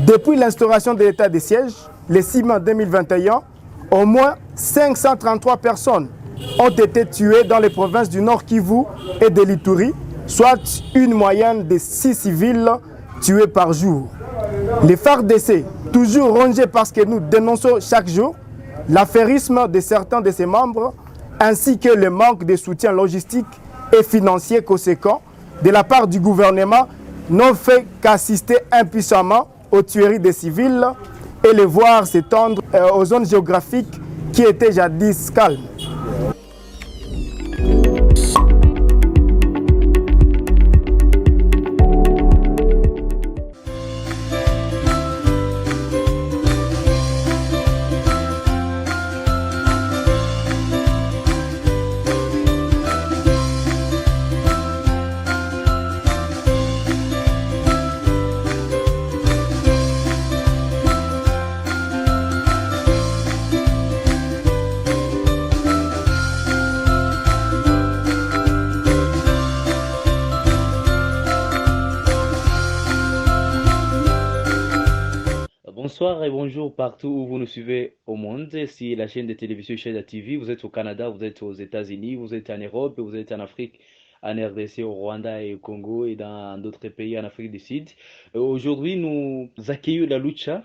Depuis l'instauration de l'état de siège, le 6 mai 2021, au moins 533 personnes ont été tuées dans les provinces du Nord Kivu et de l'Ituri, soit une moyenne de 6 civils tués par jour. Les FARDC, toujours rongés parce que nous dénonçons chaque jour l'affairisme de certains de ses membres, ainsi que le manque de soutien logistique et financier conséquent de la part du gouvernement, n'ont fait qu'assister impuissamment aux tueries des civils et les voir s'étendre aux zones géographiques qui étaient jadis calmes. Bonsoir et bonjour partout où vous nous suivez au monde. Si la chaîne de télévision Cheda TV, vous êtes au Canada, vous êtes aux États-Unis, vous êtes en Europe, vous êtes en Afrique, en RDC, au Rwanda et au Congo et dans d'autres pays en Afrique du Sud. Aujourd'hui, nous accueillons la Lucha,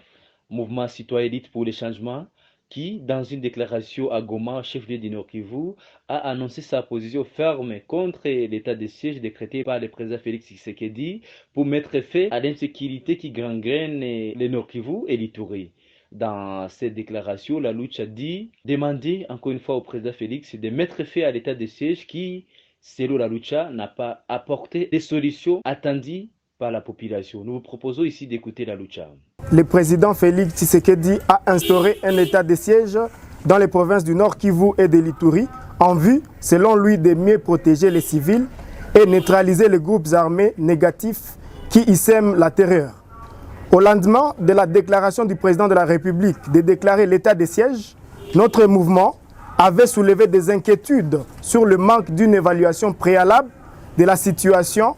mouvement citoyen élite pour les changements, qui, dans une déclaration à Goma, chef-lieu du Nord Kivu, a annoncé sa position ferme contre l'état de siège décrété par le président Félix Tshisekedi pour mettre fin à l'insécurité qui gangrène le Nord Kivu et l'Ituri. Dans cette déclaration, la Lucha dit demander encore une fois au président Félix de mettre fin à l'état de siège qui, selon la Lucha, n'a pas apporté des solutions attendues par la population. Nous vous proposons ici d'écouter la Lucha. Le président Félix Tshisekedi a instauré un état de siège dans les provinces du Nord Kivu et de l'Ituri en vue, selon lui, de mieux protéger les civils et neutraliser les groupes armés négatifs qui y sèment la terreur. Au lendemain de la déclaration du président de la République de déclarer l'état de siège, notre mouvement avait soulevé des inquiétudes sur le manque d'une évaluation préalable de la situation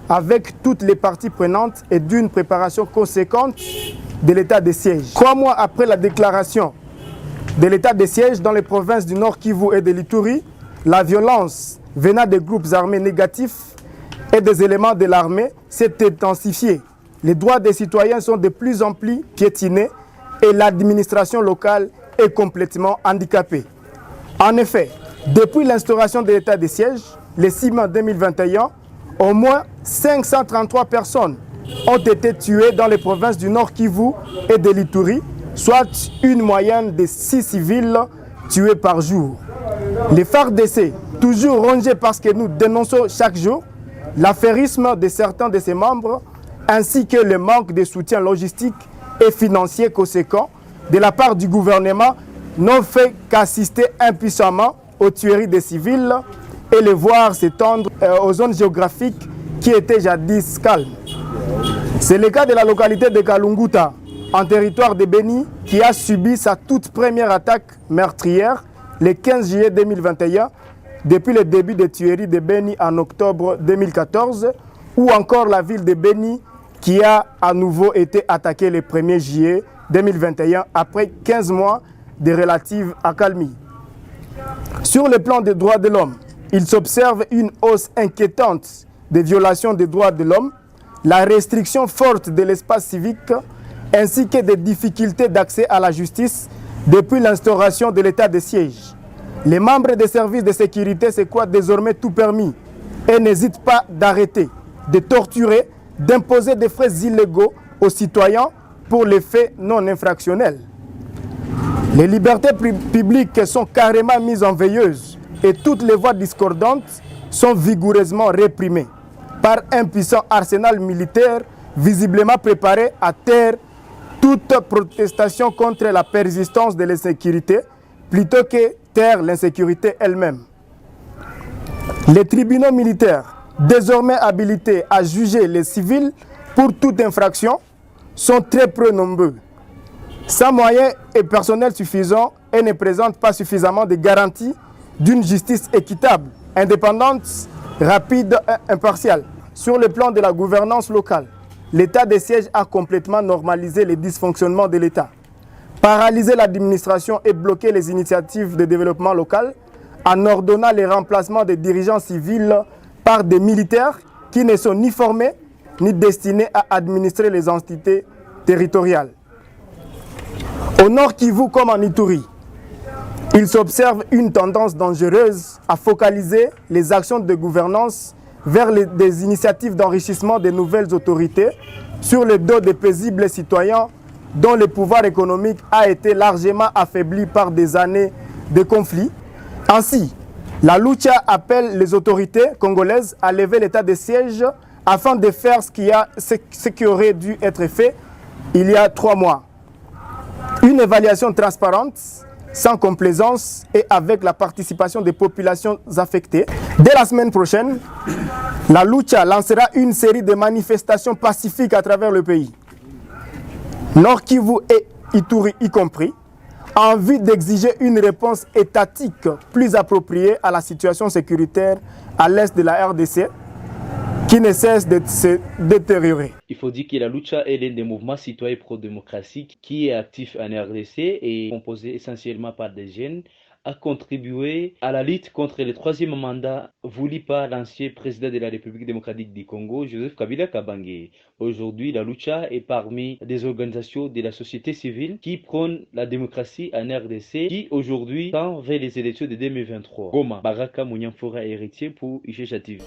avec toutes les parties prenantes et d'une préparation conséquente de l'état de siège. 3 mois après la déclaration de l'état de siège dans les provinces du Nord Kivu et de l'Ituri, la violence venant des groupes armés négatifs et des éléments de l'armée s'est intensifiée. Les droits des citoyens sont de plus en plus piétinés et l'administration locale est complètement handicapée. En effet, depuis l'instauration de l'état de siège, le 6 mai 2021, au moins 533 personnes ont été tuées dans les provinces du Nord Kivu et de l'Ituri, soit une moyenne de 6 civils tués par jour. Les FARDC, toujours rongés parce que nous dénonçons chaque jour l'affairisme de certains de ses membres, ainsi que le manque de soutien logistique et financier conséquent de la part du gouvernement, n'ont fait qu'assister impuissamment aux tueries des civils et les voir s'étendre aux zones géographiques qui étaient jadis calmes. C'est le cas de la localité de Kalunguta, en territoire de Beni, qui a subi sa toute première attaque meurtrière le 15 juillet 2021, depuis le début des tueries de Beni en octobre 2014, ou encore la ville de Beni, qui a à nouveau été attaquée le 1er juillet 2021, après 15 mois de relative accalmie. Sur le plan des droits de l'homme, il s'observe une hausse inquiétante des violations des droits de l'homme, la restriction forte de l'espace civique, ainsi que des difficultés d'accès à la justice depuis l'instauration de l'état de siège. Les membres des services de sécurité se croient désormais tout permis et n'hésitent pas d'arrêter, de torturer, d'imposer des frais illégaux aux citoyens pour les faits non infractionnels. Les libertés publiques sont carrément mises en veilleuse et toutes les voix discordantes sont vigoureusement réprimées par un puissant arsenal militaire visiblement préparé à taire toute protestation contre la persistance de l'insécurité plutôt que taire l'insécurité elle-même. Les tribunaux militaires, désormais habilités à juger les civils pour toute infraction, sont très peu nombreux, sans moyens et personnel suffisants, et ne présentent pas suffisamment de garanties d'une justice équitable, indépendante, rapide et impartiale. Sur le plan de la gouvernance locale, l'état de siège a complètement normalisé les dysfonctionnements de l'État, paralysé l'administration et bloqué les initiatives de développement local en ordonnant les remplacements des dirigeants civils par des militaires qui ne sont ni formés ni destinés à administrer les entités territoriales. Au Nord Kivu comme en Ituri, il s'observe une tendance dangereuse à focaliser les actions de gouvernance vers des initiatives d'enrichissement des nouvelles autorités sur le dos des paisibles citoyens dont le pouvoir économique a été largement affaibli par des années de conflits. Ainsi, la Lucha appelle les autorités congolaises à lever l'état de siège afin de faire ce qui aurait dû être fait il y a 3 mois. Une évaluation transparente, sans complaisance et avec la participation des populations affectées. Dès la semaine prochaine, la Lucha lancera une série de manifestations pacifiques à travers le pays, Nord Kivu et Ituri y compris, en vue d'exiger une réponse étatique plus appropriée à la situation sécuritaire à l'est de la RDC, qui ne cesse de se détériorer. Il faut dire que la Lucha est l'un des mouvements citoyens pro-démocratie qui est actif en RDC et composé essentiellement par des jeunes, a contribué à la lutte contre le 3e mandat voulu par l'ancien président de la République démocratique du Congo, Joseph Kabila Kabange. Aujourd'hui, la Lucha est parmi des organisations de la société civile qui prônent la démocratie en RDC, qui aujourd'hui tend vers les élections de 2023. Goma, Baraka Mouniamfora héritier pour IGHTV.